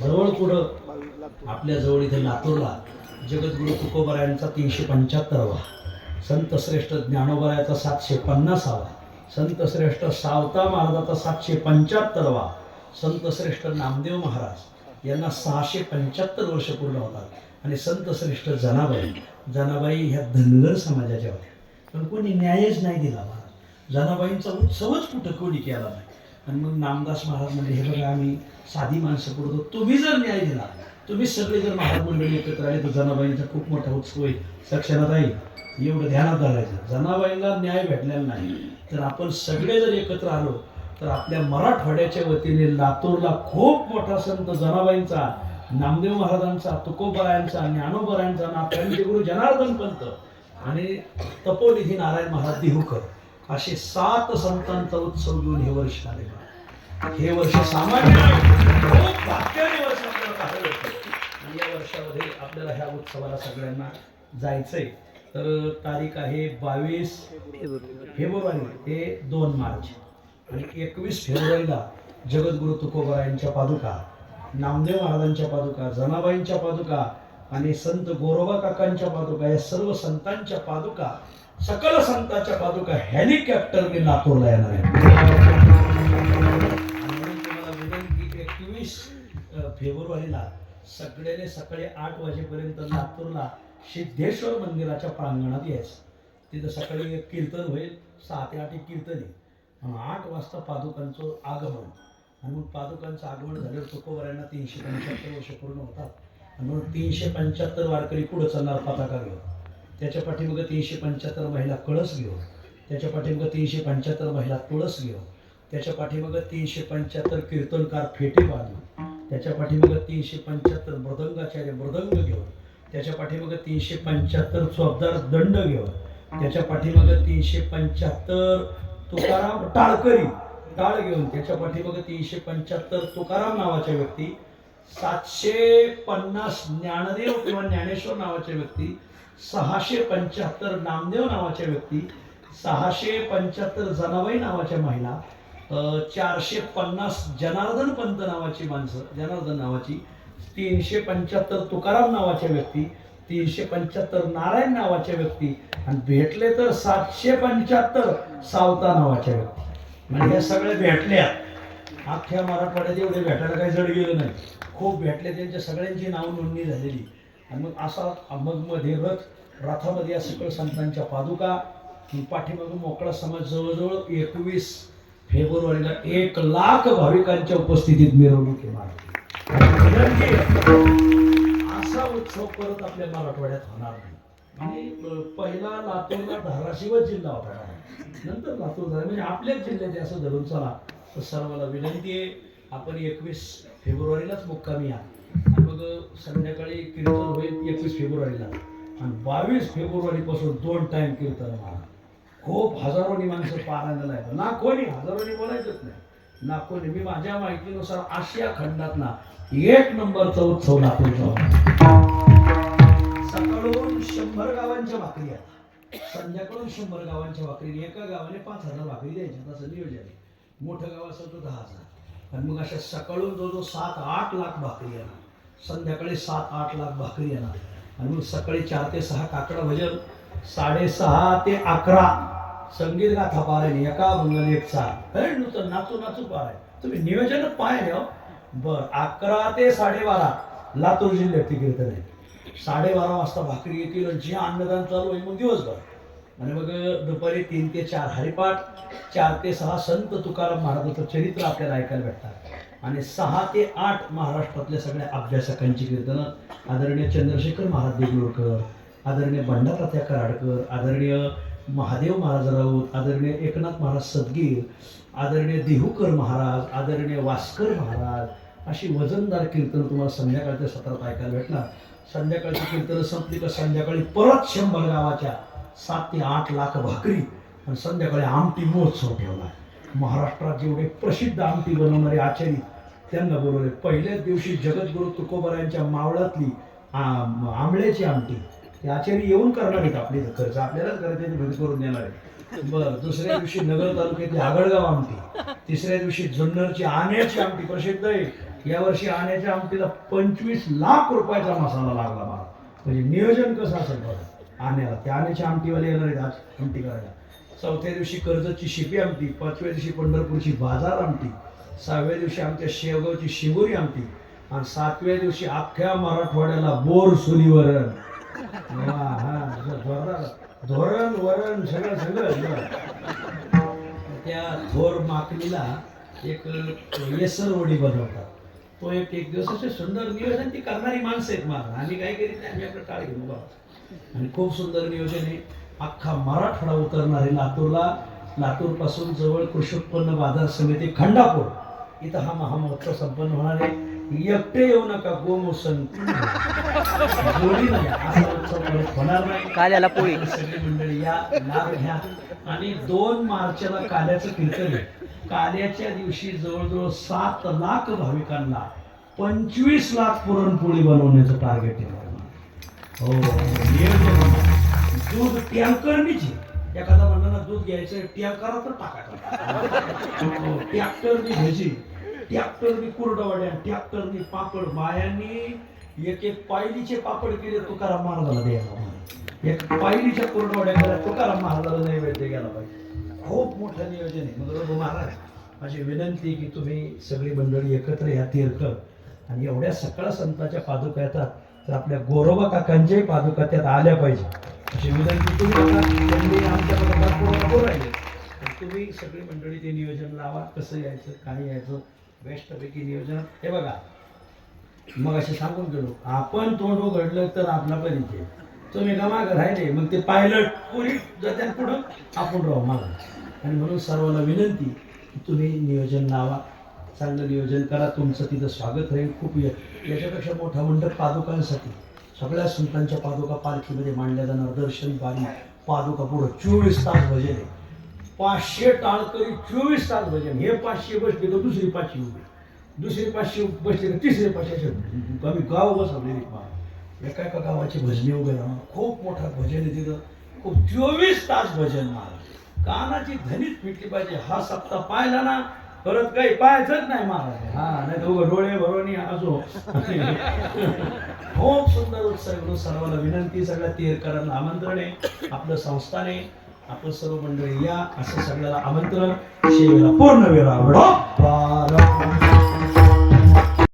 जवळ पुढं आपल्या जवळ इथे लातूरला जगद्गुरु तुकोबरायांचा 375वा, संत श्रेष्ठ ज्ञानोबरायाचा 750वा, संत श्रेष्ठ सावता महाराजाचा 775वा, संत श्रेष्ठ नामदेव महाराज यांना 675 वर्ष पूर्ण होतात. आणि संत श्रेष्ठ जनाबाई ह्या धनगर समाजाच्या होत्या, पण कोणी न्यायच नाही दिला. महाराज जनाबाईंचा उत्सवच कुठं कोणी केला नाही. आणि मग नामदास महाराज म्हणजे हे बघा, आम्ही साधी माणसं करतो, तुम्ही जर न्याय दिला, तुम्ही सगळे जर महाराज मंडळी एकत्र आले तर जनाबाईंचा खूप मोठा उत्सव होईल. सक्षणात आहे एवढं ध्यानात धरायचं. जनाबाईंना न्याय भेटलेला नाही तर आपण सगळे जर एकत्र आलो तर आपल्या मराठवाड्याच्या वतीने लातूरला खूप मोठा संत जनाबाईंचा, नामदेव महाराजांचा, तुकोबरायांचा, ज्ञानोबरायांचा, नाथांचे गुरु जनार्दन पंत आणि तपोनिधी नारायण महाराज देहूकर असे 7 संतांचा उत्सव घेऊन हे वर्ष आले. हे वर्ष सामान्य खूप भाग्याने वर्ष आपल्याला आलं होतं. आणि या वर्षामध्ये आपल्याला ह्या उत्सवाला सगळ्यांना जायचंय. तर तारीख आहे 22 फेब्रुवारी ते 2 मार्च आणि 21 फेब्रुवारीला जगद्गुरु तुकोबरायांच्या पादुका, नामदेव महाराजांच्या पादुका, जनाबाईंच्या पादुका आणि संत गोरोबा काकांच्या पादुका, या सर्व संतांच्या पादुका, सकल संतांच्या पादुका हेलिकॉप्टरने लातूरला येणार आहे. तुम्हाला विनंती, 21 फेब्रुवारीला सगळ्याने सकाळी 8 वाजेपर्यंत लातूरला सिद्धेश्वर मंदिराच्या प्रांगणात यायचं. तिथं सकाळी एक कीर्तन होईल, 6 ते 8 कीर्तन आहे. 8 वाजता पादुकांचं आगमन. आणि मग पादुकांचं आगमन झाल्यावर तुकोबरायांना 375 वर्ष पूर्ण होतात. आणि मग 375 वारकरी पुढे चालणार पताका घेऊन, त्याच्या पाठीमागे 375 महिला कळस घेऊन, त्याच्या पाठीमागे 375 महिला तुळस घेऊन, त्याच्या पाठीमागे 375 कीर्तनकार फेटे बांधून, त्याच्या पाठीमागे 375 मृदंगाचार्य मृदंग घेऊन, त्याच्या पाठीमागे 375 चोपदार दंड घेऊन, त्याच्या पाठीमागे 375 तुकाराम टाळ घेऊन, त्याच्या पाठीमागे 375 तुकाराम नावाच्या व्यक्ती, 750 ज्ञानदेव किंवा ज्ञानेश्वर नावाच्या व्यक्ती, 675 नामदेव नावाच्या व्यक्ती, 675 जनाबाई नावाच्या महिला, 450 जनार्दन पंत नावाची माणसं, जनार्दन नावाची, 375 तुकाराम नावाच्या व्यक्ती, 375 नारायण नावाच्या व्यक्ती आणि भेटले तर 775 सावता नावाच्या व्यक्ती. म्हणजे हे सगळे भेटल्या. अख्ख्या मराठवाड्यात एवढे भेटायला काही जड गेलं नाही, खूप भेटले. त्यांच्या सगळ्यांची नाव नोंदणी झालेली. आणि मग असा मग मध्ये रथामध्ये या सकळ संतांच्या पादुका, पाठीमागून मोकळा समाज. जवळजवळ 21 फेब्रुवारीला 1 लाख भाविकांच्या उपस्थितीत मिरवणूक असा उत्सव परत आपल्या मराठवाड्यात होणार नाही. आणि पहिला लातूरला धाराशिव जिल्हा होता, नंतर लातूर झाला. म्हणजे आपल्याच जिल्ह्यात असं धरून चला. तर सर्वांना विनंती आहे, आपण 21 फेब्रुवारीलाच मुक्कामी या. आणि मग संध्याकाळी कीर्तन होईल 21 फेब्रुवारीला आणि 22 फेब्रुवारीपासून 2 टाइम कीर्तन होणार. खूप हजारोनी माणसं पारायणाला येतात. ना कोणी हजारोनी बोलायचंच नाही, ना कोणी. मी माझ्या माहितीनुसार आशिया खंडात ना 1 नंबरचा उत्सव लातूरचा. सकाळून 100 गावांच्या भाकरी आहेत, संध्याकाळून 100 गावांच्या भाकरी. एका गावाने 5000 भाकरी द्यायच्या, तसं नियोजन आहे. मोठं गाव असेल तर 10,000. आणि मग अशा सकाळून जवळजवळ 7-8 लाख भाकरी येणार, संध्याकाळी 7-8 लाख भाकरी येणार. आणि मग सकाळी 4 ते 6 काकडा भजन, 6:30 ते 11 संगीत गाथा पारायण, एका भंगाने 1 चाल. अरे नुसतं नाचू नाचू पारायण. तुम्ही नियोजनच पाय हो. बर 11 ते 12:30 लातूर जिल्ह्यात कीर्तन आहे. 12:30 वाजता भाकरी येतील आणि जे अन्नदान चालू आहे मग दिवसभर. आणि मग दुपारी 3 ते 4 हरिपाठ, 4 ते 6 संत तुकाराम महाराजांचं चरित्र आपल्याला ऐकायला भेटतात. आणि 6 ते 8 महाराष्ट्रातल्या सगळ्या अभ्यासकांची कीर्तनं. आदरणीय चंद्रशेखर महाराज देगलूरकर, आदरणीय बंडातात्या कराडकर, आदरणीय महादेव महाराज राऊत, आदरणीय एकनाथ महाराज सदगीर, आदरणीय देहूकर महाराज, आदरणीय वास्कर महाराज, अशी वजनदार कीर्तन तुम्हाला संध्याकाळच्या सत्रात ऐकायला भेटणार. संध्याकाळची कीर्तन संपली का संध्याकाळी परत 100 गावाच्या 7 ते 8 लाख भाकरी आणि संध्याकाळी आमटी महोत्सव ठेवला. महाराष्ट्रात जेवढे प्रसिद्ध आमटी बनवणारे आचारी त्यांना बोलवले. पहिल्याच दिवशी जगद्गुरु तुकोबरायांच्या मावळातली आंबळ्याची आमटी ते आचारी येऊन करणार आहेत. आपली खर्च आपल्यालाच करायचे, भजी करून देणार आहे. बरं, दुसऱ्या दिवशी नगर तालुक्यातली आगळगाव आमटी, तिसऱ्या दिवशी जुन्नरची आण्याची आमटी प्रसिद्ध आहे. यावर्षी आण्याच्या आमटीला 25 लाख रुपयाचा मसाला लागला मला. म्हणजे नियोजन कसं असेल बघा आण्याला. त्या आण्याच्या आमटीवाले येणार आहेत आज आमटी करायला. चौथ्या दिवशी कर्जतची शिपी आमटी, 5व्या दिवशी पंढरपूरची बाजार आमटी, 6व्या दिवशी आमच्या शेवगावची शिवोरी आमटी आणि 7व्या दिवशी अख्ख्या मराठवाड्याला बोर सुलीवरण. धोरण वरण सगळं सगळं. त्या थोर माकणीला एक येसरवडी बनवतात. तो एक दिवस असे सुंदर नियोजन ती करणारी माणसं आहेत मला. आम्ही काय करीत नाही, आम्ही आपलं टाळ घेऊन बाबा. आणि खूप सुंदर नियोजन आहे. अख्खा मराठवाडा उतरणार आहे लातूरला. लातूर पासून जवळ कृषी उत्पन्न बाजार समिती खंडापूर इथं हा महामहोत्सव संपन्न होणार आहे. एकटे येऊ नका, गोमोसन जोडी नाही असा उत्सव होणार नाही. काल्याला पोळी सगळी मंडळी या, लाभ घ्या. आणि 2 मार्चला काल्याचं कीर्तन आहे. काल्याच्या दिवशी जवळजवळ 7 लाख भाविकांना 25 लाख पुरणपोळी बनवण्याचं टार्गेट आहे. हो, दूध टँकरनीची. एखादा म्हणलं ना दूध घ्यायचं टँकरात टाकायचं. ट्रॅक्टरनी भजी, ट्रॅक्टरनी कुरडवाड्या, ट्रॅक्टरनी पापड. बायांनी एक पायलीचे पापड केले तुकाराम महाराजाला द्यायला. एक पायलीच्या कुरडवाड्या केल्या तुकाराम महाराजाला नैवेद्य गेला पाहिजे. खूप मोठं नियोजन आहे. मग रघु महाराज माझी विनंती की तुम्ही सगळी मंडळी एकत्र या तीर्थकर. आणि एवढ्या सकाळ संतांच्या पादुका येतात तर आपल्या गोरोबा काकांच्याही पादुका त्यात आल्या पाहिजे अशी विनंती तुम्ही आमच्याकडे राहिले. तुम्ही सगळी मंडळी ते नियोजन लावा. कसं यायचं, काय यायचं, बेस्टपैकी नियोजन. हे बघा मग असे सांगून गेलो आपण तोंड उघडलं तर आपला परिचय. तुम्ही गमाग राहिले मग ते पायलट पुरी जात्या पुढं आपण राहू मला. आणि म्हणून सर्वांना विनंती की तुम्ही नियोजन लावा, चांगलं नियोजन करा. तुमचं तिथं स्वागत राहील. खूप याच्यापेक्षा मोठा मंडप पादुकांसाठी सगळ्या संतांच्या पादुका पालखीमध्ये मांडल्या जाणार. दर्शन बारी पादुका पुढं 24 तास भजन आहे. 500 टाळकरी 24 तास भजन. हे 500 बसले तर दुसरी 500 उभी, दुसरी 500 बसले तर तिसरे 500. आम्ही गाव बसवले एका एका गावाची भजनी वगैरे. खूप मोठा भजन आहे तिथं. खूप 24 तास भजन मार. कानाची धनीच फिटली पाहिजे. हा सप्ताह पाहिला ना परत काही पाहायचंच नाही महाराज. हा नाही तर डोळे भरवणी असो. खूप सुंदर उत्सव. सर्वांना विनंती, सगळ्या तीर्थकरांना आमंत्रण आहे. आपलं संस्थान आहे, आपण सर्व मंडळी या असं सगळ्याला आमंत्रण. शेवेला पूर्ण वेळा